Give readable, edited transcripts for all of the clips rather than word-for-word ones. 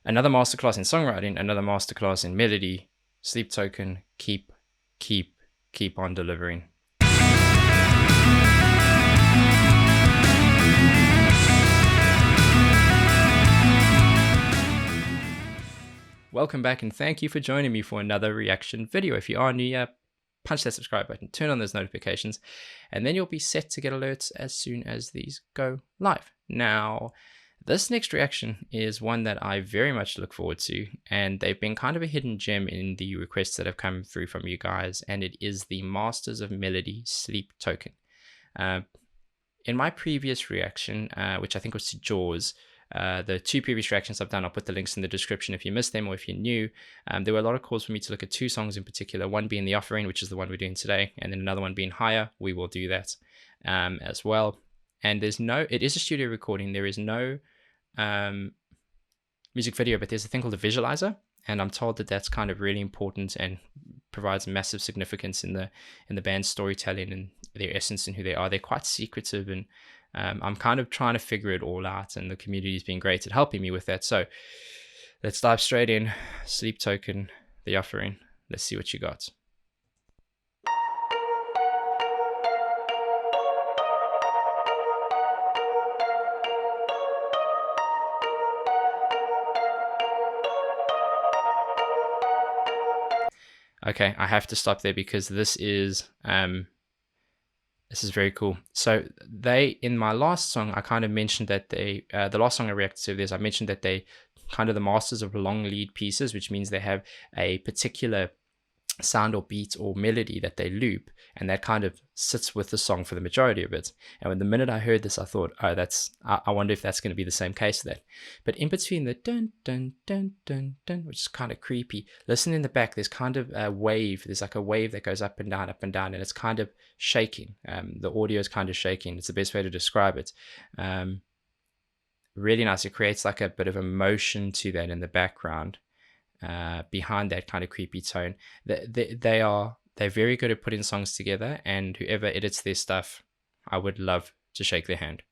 Another masterclass in songwriting, another masterclass in melody. Sleep Token, keep on delivering. Welcome back, and thank you for joining me for another reaction video. If you are new here, punch that subscribe button, turn on those notifications, and then you'll be set to get alerts as soon as these go live. Now, this next reaction is one that I very much look forward to, and they've been kind of a hidden gem in the requests that have come through from you guys, and it is the Masters of Melody Sleep Token. In my previous reaction, which I think was to Jaws, the two previous reactions I've done, I'll put the links in the description if you missed them or if you're new. There were a lot of calls for me to look at two songs in particular, one being The Offering, which is the one we're doing today, and then another one being Higher. We will do that as well. And it is a studio recording. There is no music video, but there's a thing called a visualizer, and I'm told that that's kind of really important and provides massive significance in the band's storytelling and their essence and who they are. They're quite secretive, and I'm kind of trying to figure it all out, and the community's been great at helping me with that. So let's dive straight in. Sleep Token, The Offering. Let's see what you got. Okay, I have to stop there because this is very cool. So in my last song, I kind of mentioned that the last song I reacted to this, I mentioned that they kind of the masters of long lead pieces, which means they have a particular sound or beat or melody that they loop, and that kind of sits with the song for the majority of it. And when the minute I heard this, I thought, oh, I wonder if that's going to be the same case there. But in between the dun dun dun dun dun, which is kind of creepy, listen in the back, there's kind of a wave. There's like a wave that goes up and down, and it's kind of shaking. The audio is kind of shaking. It's the best way to describe it. Really nice. It creates like a bit of emotion to that in the background. Behind that kind of creepy tone. They're very good at putting songs together, and whoever edits their stuff, I would love to shake their hand.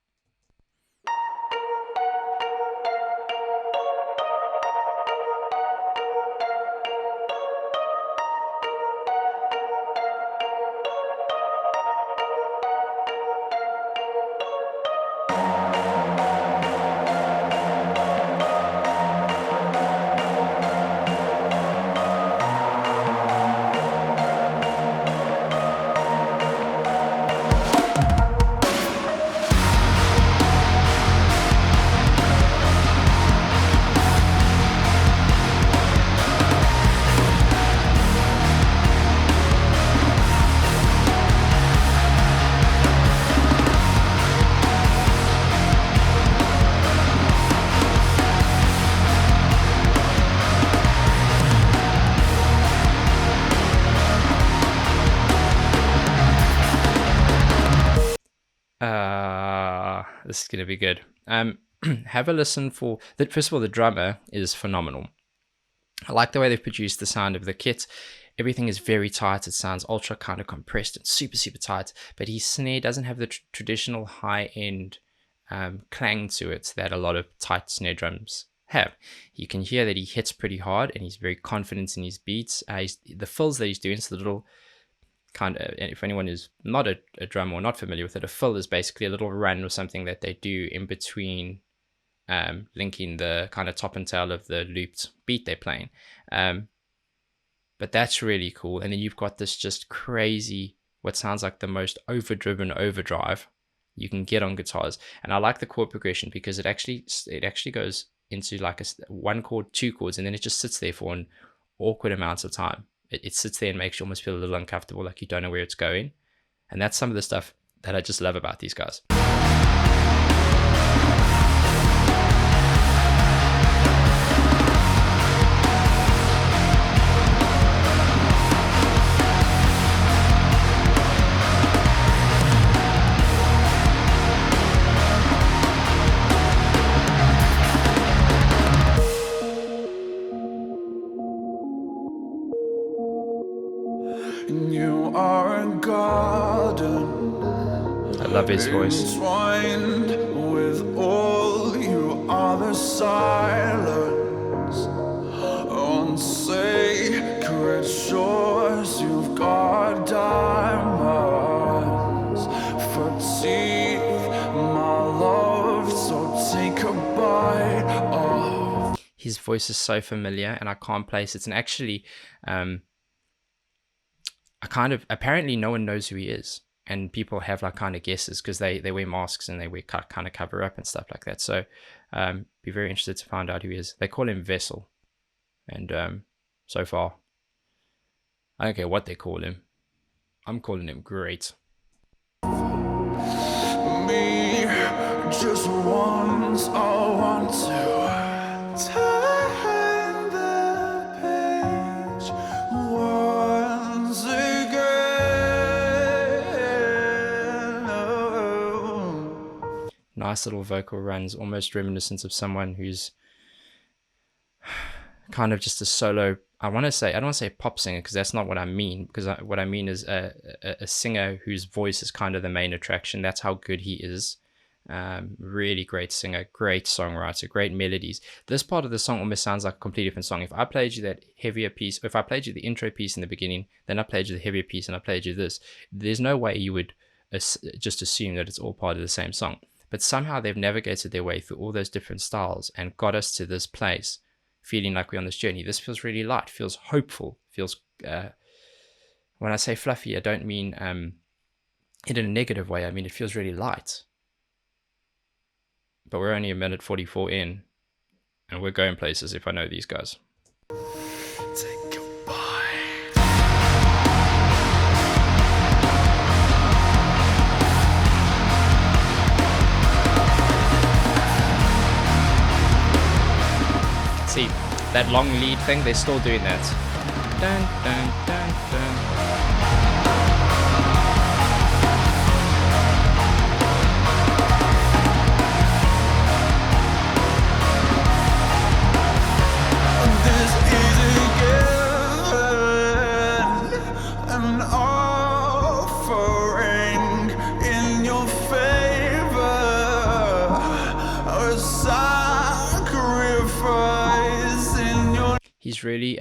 This is going to be good. Have a listen for that. First of all, the drummer is phenomenal. I like the way they've produced the sound of the kit. Everything is very tight. It sounds ultra kind of compressed and super tight, but his snare doesn't have the traditional high-end clang to it that a lot of tight snare drums have. You can hear that he hits pretty hard, and he's very confident in his beats. The fills that he's doing, so the little kind of, if anyone is not a drummer or not familiar with it, a fill is basically a little run or something that they do in between linking the kind of top and tail of the looped beat they're playing. But that's really cool. And then you've got this just crazy, what sounds like the most overdriven overdrive you can get on guitars. And I like the chord progression because it actually goes into like one chord, two chords, and then it just sits there for an awkward amount of time. It sits there and makes you almost feel a little uncomfortable, like you don't know where it's going. And that's some of the stuff that I just love about these guys. You are a garden. I love his voice. Entwined with all, you are the silence his voice is so familiar and I can't place it. And actually, I kind of, apparently no one knows who he is. And people have like kind of guesses because they wear masks and they wear kind of cover up and stuff like that. So be very interested to find out who he is. They call him Vessel. And so far, I don't care what they call him. I'm calling him great. Me, just once I want to turn the page once again. Oh. Nice little vocal runs, almost reminiscent of someone who's kind of just a solo. I don't want to say pop singer because that's not what I mean. Because what I mean is a singer whose voice is kind of the main attraction. That's how good he is. Really great singer, great songwriter, great melodies. This part of the song almost sounds like a completely different song. If I played you that heavier piece, if I played you the intro piece in the beginning, then I played you the heavier piece and I played you this, there's no way you would just assume that it's all part of the same song. But somehow they've navigated their way through all those different styles and got us to this place, feeling like we're on this journey. This feels really light, feels hopeful, feels, when I say fluffy, I don't mean in a negative way. I mean, it feels really light. But we're only a minute 44 in, and we're going places if I know these guys. Say goodbye. See, that long lead thing, they're still doing that. Dun, dun, dun, dun. This is again an offering in your favor, a sacrifice in your. He's really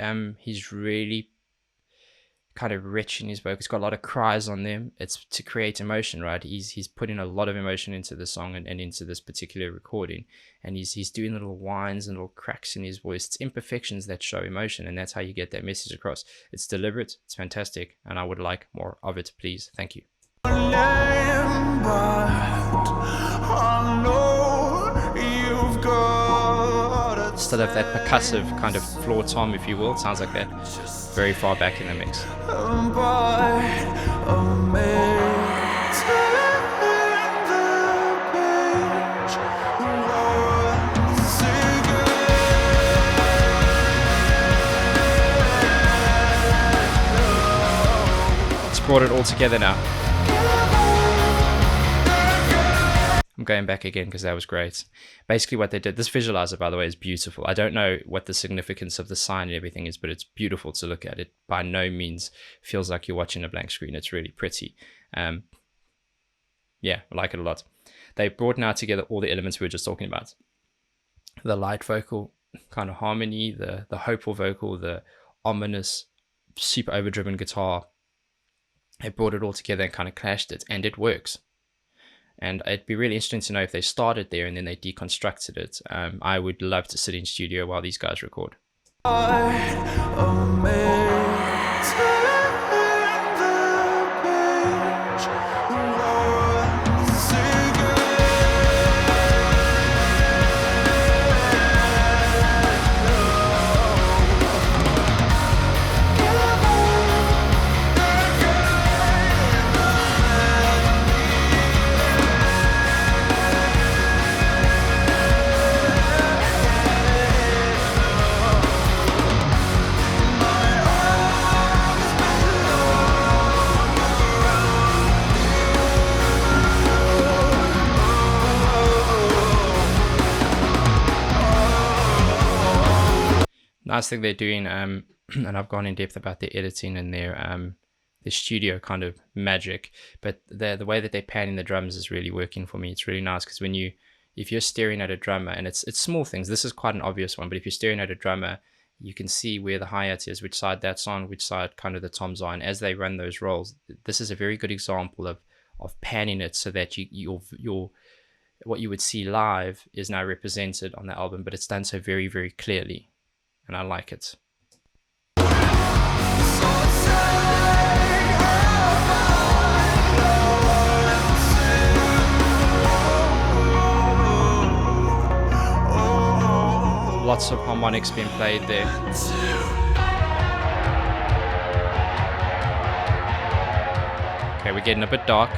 kind of rich in his vocals. He's got a lot of cries on them. It's to create emotion, right? He's putting a lot of emotion into the song and into this particular recording, and he's doing little whines and little cracks in his voice. It's imperfections that show emotion, and that's how you get that message across. It's deliberate, it's fantastic, and I would like more of it, please. Thank you. Name, but I know you've got a Still have that percussive kind of floor tom, if you will. It sounds like that very far back in the mix. It's brought it all together now. I'm going back again because that was great. Basically what they did, this visualizer, by the way, is beautiful. I don't know what the significance of the sign and everything is, but it's beautiful to look at. It by no means feels like you're watching a blank screen. It's really pretty. Yeah, I like it a lot. They brought now together all the elements we were just talking about. The light vocal kind of harmony, the hopeful vocal, the ominous, super overdriven guitar. They brought it all together and kind of clashed it, and it works. And it'd be really interesting to know if they started there and then they deconstructed it. I would love to sit in studio while these guys record. Nice thing they're doing, and I've gone in depth about their editing and their studio kind of magic, but the way that they're panning the drums is really working for me. It's really nice because if you're staring at a drummer, and it's small things, this is quite an obvious one, but if you're staring at a drummer, you can see where the hi-hat is, which side that's on, which side kind of the toms are, and as they run those rolls, this is a very good example of panning it so that your what you would see live is now represented on the album, but it's done so very, very clearly, and I like it. Lots of harmonics being played there. Okay, we're getting a bit dark.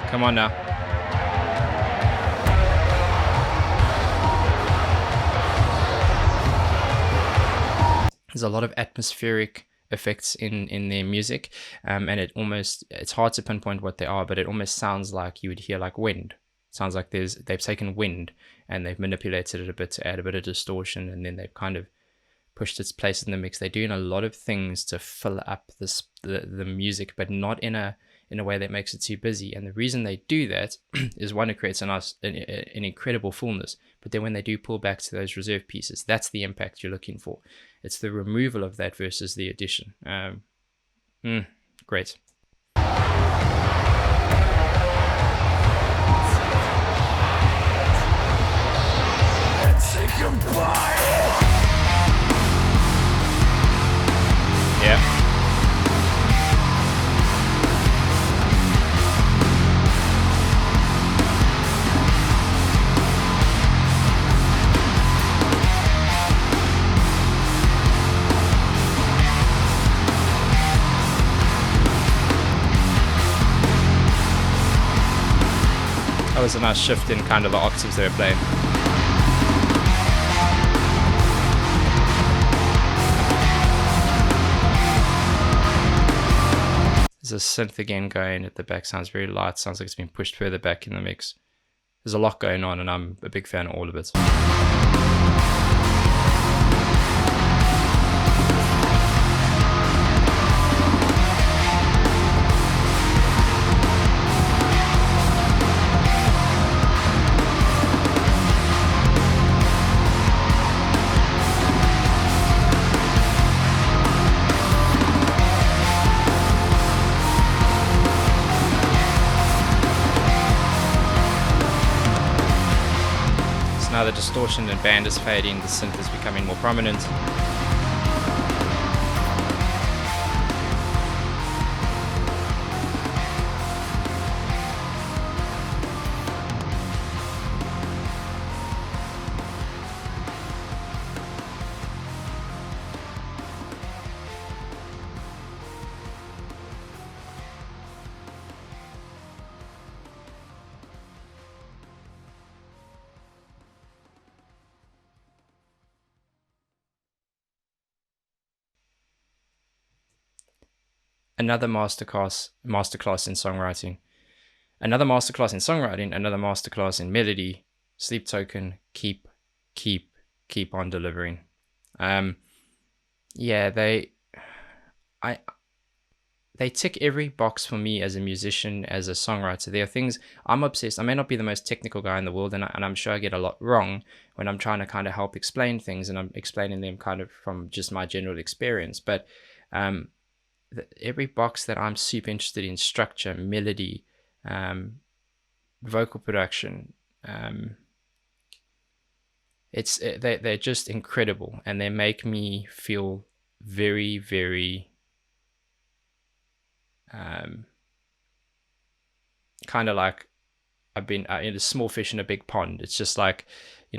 Come on now. There's a lot of atmospheric effects in their music, and it's hard to pinpoint what they are, but it almost sounds like you would hear like wind. It sounds like they've taken wind and they've manipulated it a bit to add a bit of distortion, and then they've kind of pushed its place in the mix. They're doing a lot of things to fill up the music, but not in a way that makes it too busy. And the reason they do that is, one, it creates an incredible fullness, but then when they do pull back to those reserve pieces, that's the impact you're looking for. It's the removal of that versus the addition. Great. Yeah. That was a nice shift in kind of the octaves they were playing. There's a synth again going at the back, sounds very light, sounds like it's been pushed further back in the mix. There's a lot going on, and I'm a big fan of all of it. Now the distortion and band is fading, the synth is becoming more prominent. Another masterclass in songwriting. Another masterclass in songwriting, another masterclass in melody. Sleep Token, keep on delivering. They tick every box for me as a musician, as a songwriter. There are things I'm obsessed. I may not be the most technical guy in the world, and I'm sure I get a lot wrong when I'm trying to kind of help explain things, and I'm explaining them kind of from just my general experience. But every box that I'm super interested in: structure, melody, vocal production, they're just incredible, and they make me feel very, very kind of like I've been in a small fish in a big pond. It's just like,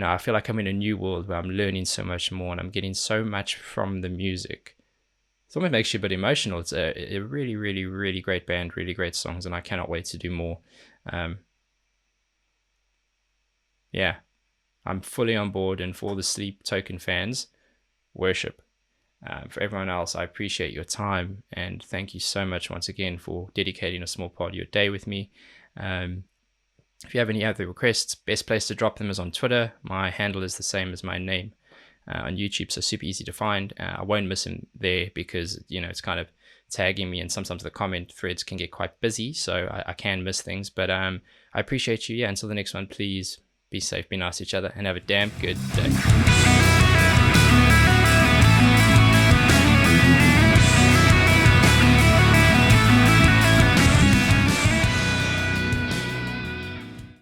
I feel like I'm in a new world where I'm learning so much more, and I'm getting so much from the music. It almost makes you a bit emotional. It's a really, really, really great band, really great songs, and I cannot wait to do more. Yeah, I'm fully on board, and for the Sleep Token fans, worship. For everyone else, I appreciate your time, and thank you so much once again for dedicating a small part of your day with me. If you have any other requests, best place to drop them is on Twitter. My handle is the same as my name. On YouTube, so super easy to find. I won't miss him there because it's kind of tagging me, and sometimes the comment threads can get quite busy, so I can miss things. But I appreciate you. Until the next one, please be safe, be nice to each other, and have a damn good day.